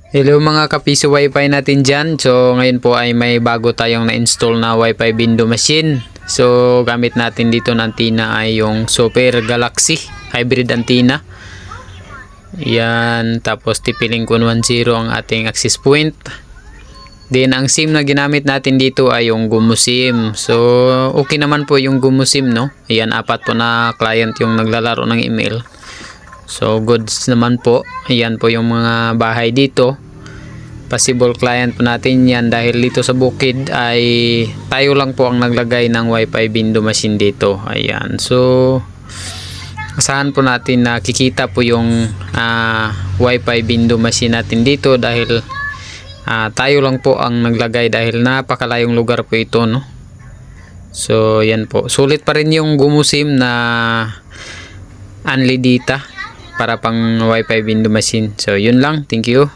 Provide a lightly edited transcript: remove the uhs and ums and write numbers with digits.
Hello mga kapiso wifi natin dyan. So ngayon po ay may bago tayong na-install na wifi window machine. So gamit natin dito na antenna ay yung Super Galaxy hybrid antenna. Yan, tapos TP-Link 110 ang ating access point. Then ang SIM na ginamit natin dito ay yung Gumo SIM. So okay naman po yung Gumo SIM, no. Ayan, 4 po na client yung naglalaro ng email. So goods naman po. Ayan po yung mga bahay dito. Possible client po natin yan dahil dito sa bukid ay tayo lang po ang naglagay ng wifi window machine dito. Ayan. So asahan po natin na kikita po yung wifi window machine natin dito dahil tayo lang po ang naglagay dahil napakalayong lugar po ito, no. So yan po. Sulit pa rin yung Gumo SIM na unli data para pang wifi window machine. So yun lang, thank you.